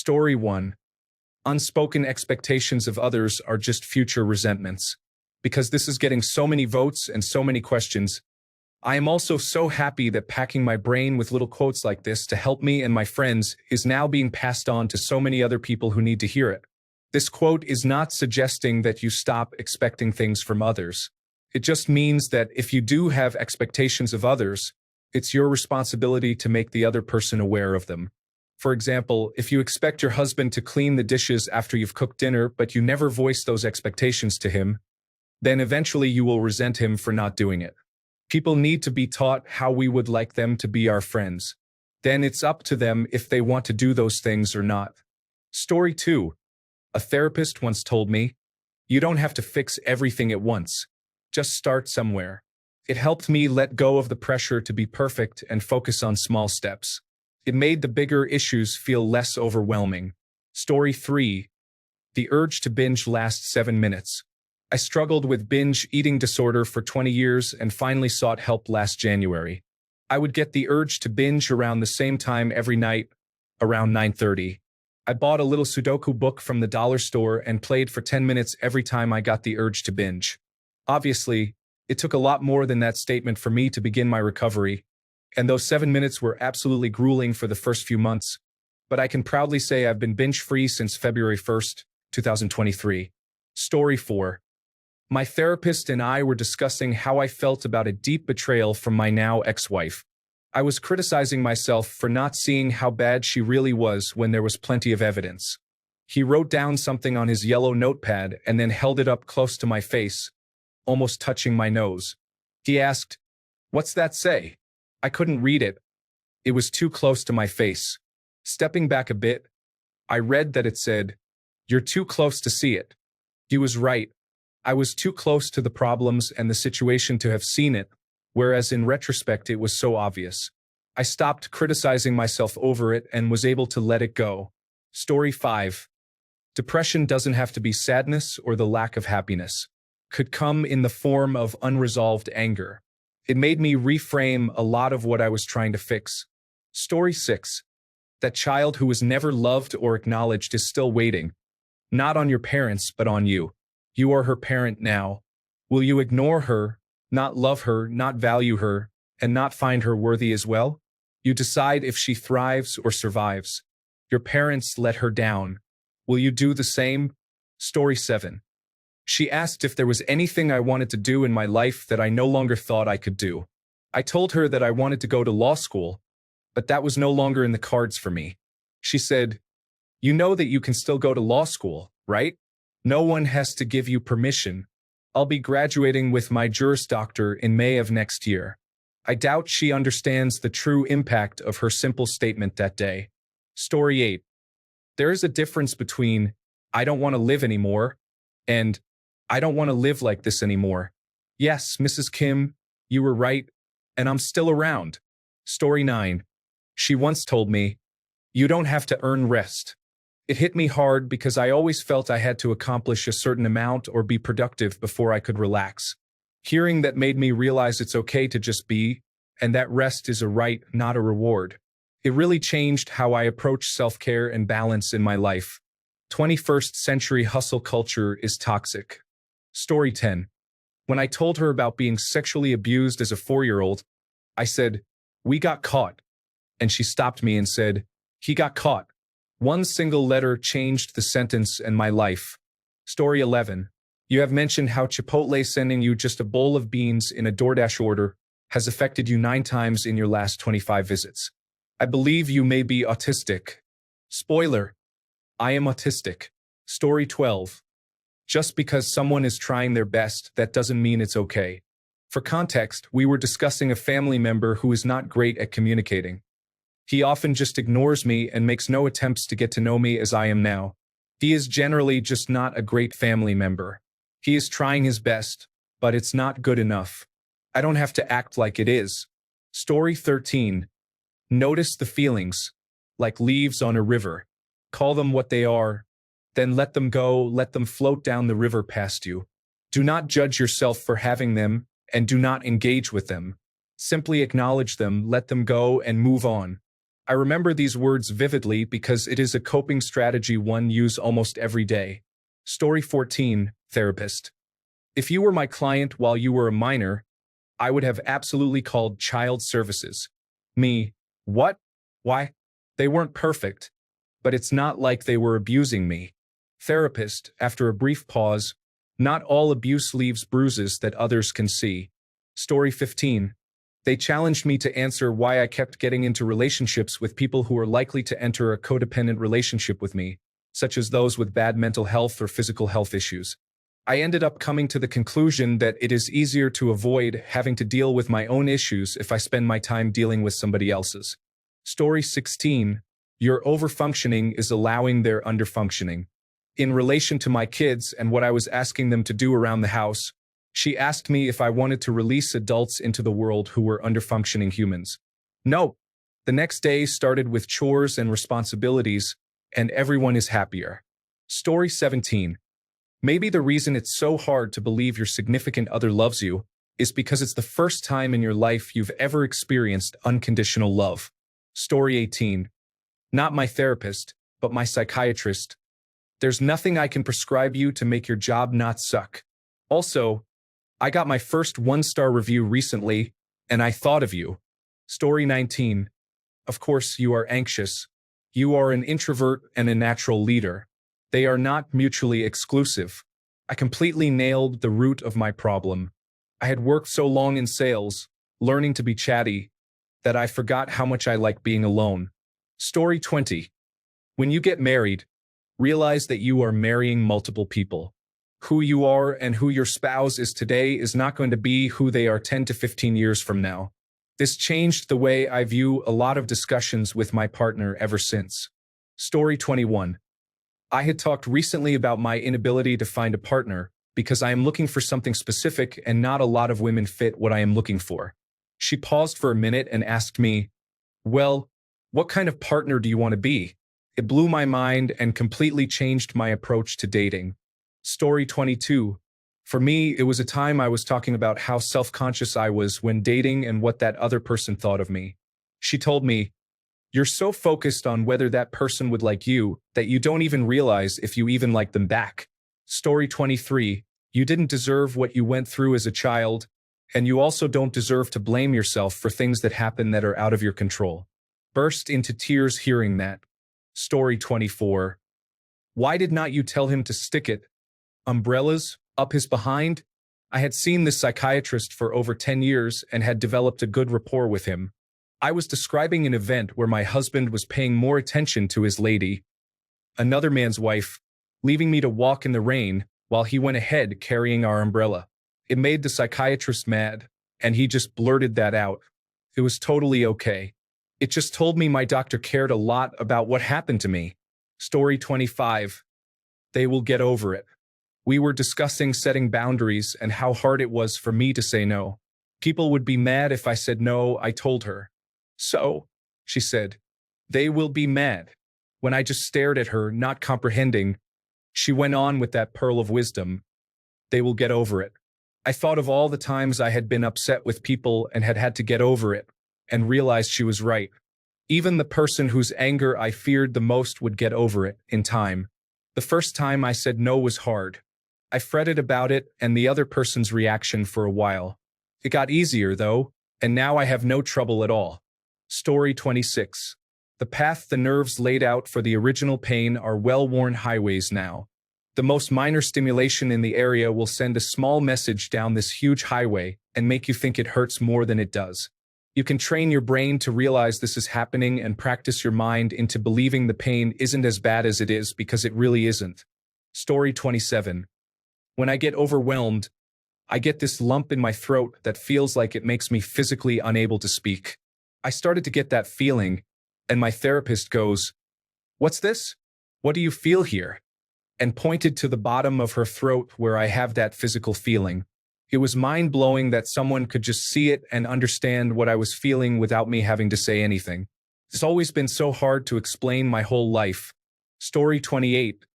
Story 1. Unspoken expectations of others are just future resentments. Because this is getting so many votes and so many questions, I am also so happy that packing my brain with little quotes like this to help me and my friends is now being passed on to so many other people who need to hear it. This quote is not suggesting that you stop expecting things from others. It just means that if you do have expectations of others, it's your responsibility to make the other person aware of them. For example, if you expect your husband to clean the dishes after you've cooked dinner but you never voice those expectations to him, then eventually you will resent him for not doing it. People need to be taught how we would like them to be our friends. Then it's up to them if they want to do those things or not. Story 2. A therapist once told me, "You don't have to fix everything at once. Just start somewhere." It helped me let go of the pressure to be perfect and focus on small steps. It made the bigger issues feel less overwhelming. Story 3. The urge to binge lasts 7 minutes. I struggled with binge eating disorder for 20 years and finally sought help last January. I would get the urge to binge around the same time every night, around 9:30. I bought a little Sudoku book from the dollar store and played for 10 minutes every time I got the urge to binge. Obviously, it took a lot more than that statement for me to begin my recovery, and those 7 minutes were absolutely grueling for the first few months, but I can proudly say I've been binge-free since February 1st, 2023. Story 4. My therapist and I were discussing how I felt about a deep betrayal from my now ex-wife. I was criticizing myself for not seeing how bad she really was when there was plenty of evidence. He wrote down something on his yellow notepad and then held it up close to my face, almost touching my nose. He asked, "What's that say?" I couldn't read it. It was too close to my face. Stepping back a bit, I read that it said, "You're too close to see it." He was right. I was too close to the problems and the situation to have seen it, whereas in retrospect it was so obvious. I stopped criticizing myself over it and was able to let it go. Story 5. Depression doesn't have to be sadness or the lack of happiness. It could come in the form of unresolved anger. It made me reframe a lot of what I was trying to fix. Story 6. That child who was never loved or acknowledged is still waiting. Not on your parents, but on you. You are her parent now. Will you ignore her, not love her, not value her, and not find her worthy as well? You decide if she thrives or survives. Your parents let her down. Will you do the same? Story 7. She asked if there was anything I wanted to do in my life that I no longer thought I could do. I told her that I wanted to go to law school, but that was no longer in the cards for me. She said, "You know that you can still go to law school, right? No one has to give you permission. I'll be graduating with my Juris Doctor in May of next year." I doubt she understands the true impact of her simple statement that day. Story 8. There is a difference between "I don't want to live anymore" and "I don't want to live like this anymore." Yes, Mrs. Kim, you were right, and I'm still around. Story 9. She once told me, "You don't have to earn rest." It hit me hard because I always felt I had to accomplish a certain amount or be productive before I could relax. Hearing that made me realize it's okay to just be, and that rest is a right, not a reward. It really changed how I approach self-care and balance in my life. 21st century hustle culture is toxic. Story 10. When I told her about being sexually abused as a 4-year-old, I said, "We got caught." And she stopped me and said, "He got caught." One single letter changed the sentence and my life. Story 11. You have mentioned how Chipotle sending you just a bowl of beans in a DoorDash order has affected you 9 times in your last 25 visits. I believe you may be autistic. Spoiler: I am autistic. Story 12. Just because someone is trying their best, that doesn't mean it's okay. For context, we were discussing a family member who is not great at communicating. He often just ignores me and makes no attempts to get to know me as I am now. He is generally just not a great family member. He is trying his best, but it's not good enough. I don't have to act like it is. Story 13. Notice the feelings, like leaves on a river. Call them what they are, then let them go, let them float down the river past you. Do not judge yourself for having them, and do not engage with them. Simply acknowledge them, let them go, and move on. I remember these words vividly because it is a coping strategy one use almost every day. Story 14, Therapist. If you were my client while you were a minor, I would have absolutely called child services. Me. What? Why? They weren't perfect. But it's not like they were abusing me. Therapist, after a brief pause, not all abuse leaves bruises that others can see. Story 15. They challenged me to answer why I kept getting into relationships with people who are likely to enter a codependent relationship with me, such as those with bad mental health or physical health issues. I ended up coming to the conclusion that it is easier to avoid having to deal with my own issues if I spend my time dealing with somebody else's. Story 16. Your overfunctioning is allowing their underfunctioning. In relation to my kids and what I was asking them to do around the house, she asked me if I wanted to release adults into the world who were underfunctioning humans. No. The next day started with chores and responsibilities, and everyone is happier. Story 17. Maybe the reason it's so hard to believe your significant other loves you is because it's the first time in your life you've ever experienced unconditional love. Story 18. Not my therapist, but my psychiatrist. There's nothing I can prescribe you to make your job not suck. Also, I got my first 1-star review recently, and I thought of you. Story 19. Of course, you are anxious. You are an introvert and a natural leader. They are not mutually exclusive. I completely nailed the root of my problem. I had worked so long in sales, learning to be chatty, that I forgot how much I like being alone. Story 20. When you get married, realize that you are marrying multiple people. Who you are and who your spouse is today is not going to be who they are 10 to 15 years from now. This changed the way I view a lot of discussions with my partner ever since. Story 21. I had talked recently about my inability to find a partner because I am looking for something specific and not a lot of women fit what I am looking for. She paused for a minute and asked me, well, what kind of partner do you want to be? It blew my mind and completely changed my approach to dating. Story 22. For me, it was a time I was talking about how self-conscious I was when dating and what that other person thought of me. She told me, you're so focused on whether that person would like you that you don't even realize if you even like them back. Story 23. You didn't deserve what you went through as a child, and you also don't deserve to blame yourself for things that happen that are out of your control. Burst into tears hearing that. Story 24. Why did not you tell him to stick it? Umbrellas? Up his behind? I had seen this psychiatrist for over 10 years and had developed a good rapport with him. I was describing an event where my husband was paying more attention to his lady, another man's wife, leaving me to walk in the rain while he went ahead carrying our umbrella. It made the psychiatrist mad, and he just blurted that out. It was totally okay. It just told me my doctor cared a lot about what happened to me. Story 25. They will get over it. We were discussing setting boundaries and how hard it was for me to say no. People would be mad if I said no, I told her. So, she said, they will be mad. When I just stared at her, not comprehending, she went on with that pearl of wisdom. They will get over it. I thought of all the times I had been upset with people and had had to get over it, and realized she was right. Even the person whose anger I feared the most would get over it in time. The first time I said no was hard. I fretted about it and the other person's reaction for a while. It got easier, though, and now I have no trouble at all. Story 26. The path the nerves laid out for the original pain are well-worn highways now. The most minor stimulation in the area will send a small message down this huge highway and make you think it hurts more than it does. You can train your brain to realize this is happening and practice your mind into believing the pain isn't as bad as it is because it really isn't. Story 27. When I get overwhelmed, I get this lump in my throat that feels like it makes me physically unable to speak. I started to get that feeling, and my therapist goes, "What's this? What do you feel here?" and pointed to the bottom of her throat where I have that physical feeling. It was mind-blowing that someone could just see it and understand what I was feeling without me having to say anything. It's always been so hard to explain my whole life. Story 28.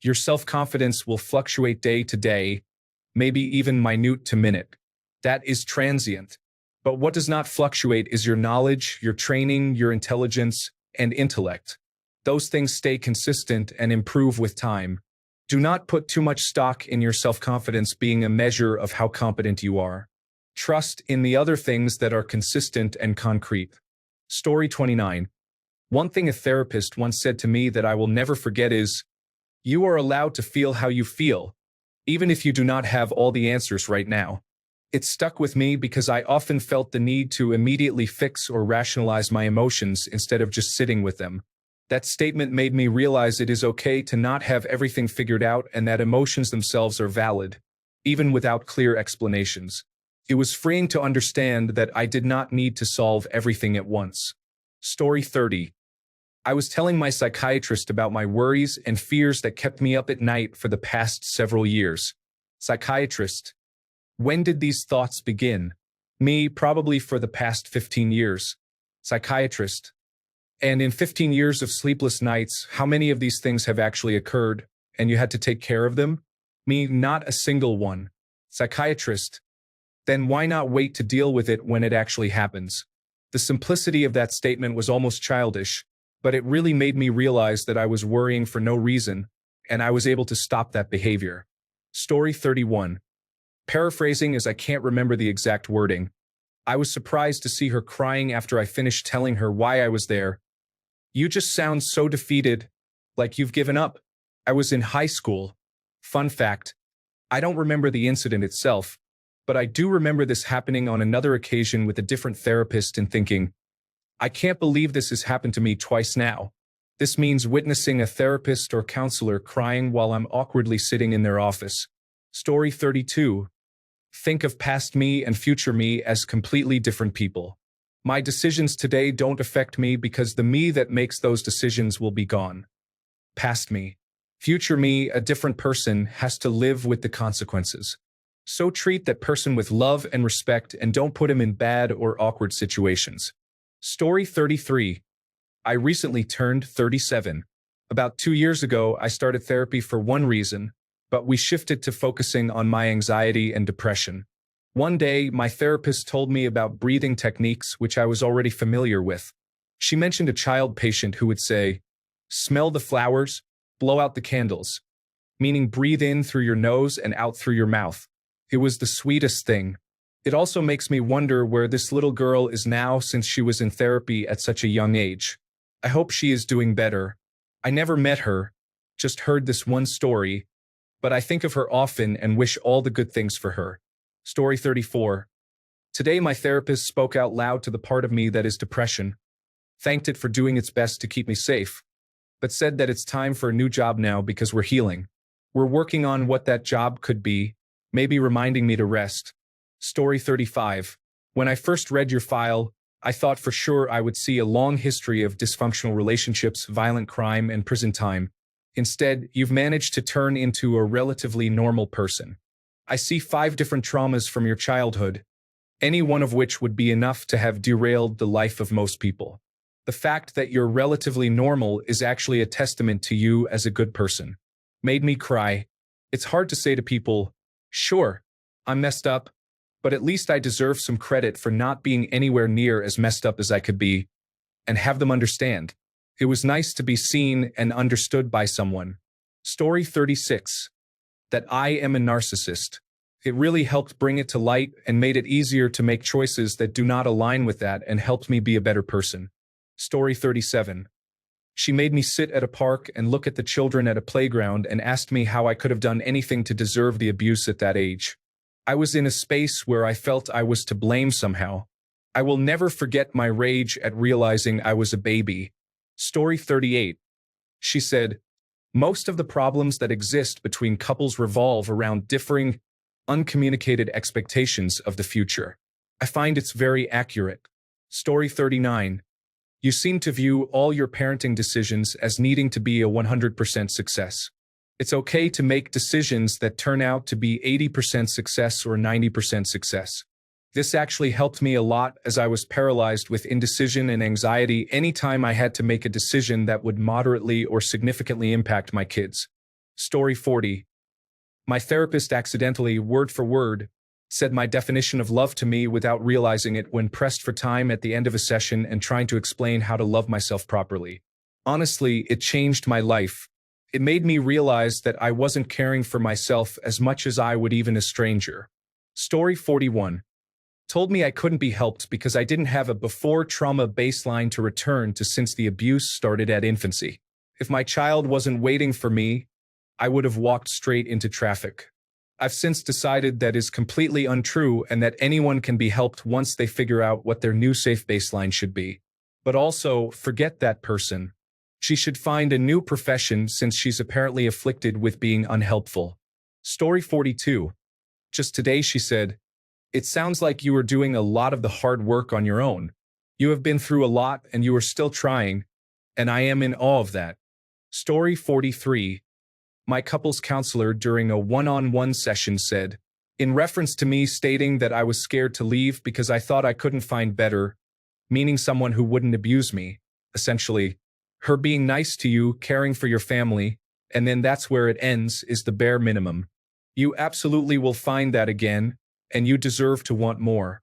Your self-confidence will fluctuate day to day, maybe even minute to minute. That is transient. But what does not fluctuate is your knowledge, your training, your intelligence, and intellect. Those things stay consistent and improve with time. Do not put too much stock in your self-confidence being a measure of how competent you are. Trust in the other things that are consistent and concrete. Story 29. One thing a therapist once said to me that I will never forget is, "You are allowed to feel how you feel, even if you do not have all the answers right now." It stuck with me because I often felt the need to immediately fix or rationalize my emotions instead of just sitting with them. That statement made me realize it is okay to not have everything figured out and that emotions themselves are valid, even without clear explanations. It was freeing to understand that I did not need to solve everything at once. Story 30. I was telling my psychiatrist about my worries and fears that kept me up at night for the past several years. Psychiatrist: when did these thoughts begin? Me, probably for the past 15 years. Psychiatrist: and in 15 years of sleepless nights, how many of these things have actually occurred, and you had to take care of them? Me, not a single one. Psychiatrist: then why not wait to deal with it when it actually happens? The simplicity of that statement was almost childish, but it really made me realize that I was worrying for no reason, and I was able to stop that behavior. Story 31. Paraphrasing, as I can't remember the exact wording. I was surprised to see her crying after I finished telling her why I was there. "You just sound so defeated, like you've given up." I was in high school. Fun fact: I don't remember the incident itself, but I do remember this happening on another occasion with a different therapist and thinking, I can't believe this has happened to me twice now. This means witnessing a therapist or counselor crying while I'm awkwardly sitting in their office. Story 32. Think of past me and future me as completely different people. My decisions today don't affect me because the me that makes those decisions will be gone. Past me. Future me, a different person, has to live with the consequences. So treat that person with love and respect and don't put him in bad or awkward situations. Story 33. I recently turned 37. About 2 years ago, I started therapy for one reason, but we shifted to focusing on my anxiety and depression. One day, my therapist told me about breathing techniques which I was already familiar with. She mentioned a child patient who would say, "Smell the flowers, blow out the candles," meaning breathe in through your nose and out through your mouth. It was the sweetest thing. It also makes me wonder where this little girl is now since she was in therapy at such a young age. I hope she is doing better. I never met her, just heard this one story, but I think of her often and wish all the good things for her. Story 34. Today my therapist spoke out loud to the part of me that is depression, thanked it for doing its best to keep me safe, but said that it's time for a new job now because we're healing. We're working on what that job could be, maybe reminding me to rest. Story 35. When I first read your file, I thought for sure I would see a long history of dysfunctional relationships, violent crime, and prison time. Instead, you've managed to turn into a relatively normal person. I see 5 different traumas from your childhood, any one of which would be enough to have derailed the life of most people. The fact that you're relatively normal is actually a testament to you as a good person. Made me cry. It's hard to say to people, sure, I'm messed up, but at least I deserve some credit for not being anywhere near as messed up as I could be, and have them understand. It was nice to be seen and understood by someone. Story 36. That I am a narcissist. It really helped bring it to light and made it easier to make choices that do not align with that and helped me be a better person. Story 37. She made me sit at a park and look at the children at a playground and asked me how I could have done anything to deserve the abuse at that age. I was in a space where I felt I was to blame somehow. I will never forget my rage at realizing I was a baby. Story 38. She said, most of the problems that exist between couples revolve around differing, uncommunicated expectations of the future. I find it's very accurate. Story 39. You seem to view all your parenting decisions as needing to be a 100% success. It's okay to make decisions that turn out to be 80% success or 90% success. This actually helped me a lot as I was paralyzed with indecision and anxiety anytime I had to make a decision that would moderately or significantly impact my kids. Story 40. My therapist accidentally, word for word, said my definition of love to me without realizing it when pressed for time at the end of a session and trying to explain how to love myself properly. Honestly, it changed my life. It made me realize that I wasn't caring for myself as much as I would even a stranger. Story 41. Told me I couldn't be helped because I didn't have a before-trauma baseline to return to since the abuse started at infancy. If my child wasn't waiting for me, I would have walked straight into traffic. I've since decided that is completely untrue and that anyone can be helped once they figure out what their new safe baseline should be. But also, forget that person. She should find a new profession since she's apparently afflicted with being unhelpful. Story 42. Just today she said, "It sounds like you are doing a lot of the hard work on your own. You have been through a lot and you are still trying, and I am in awe of that." Story 43. My couples counselor during a one-on-one session said, in reference to me stating that I was scared to leave because I thought I couldn't find better, meaning someone who wouldn't abuse me, essentially, her being nice to you, caring for your family, and then that's where it ends, is the bare minimum. You absolutely will find that again, and you deserve to want more.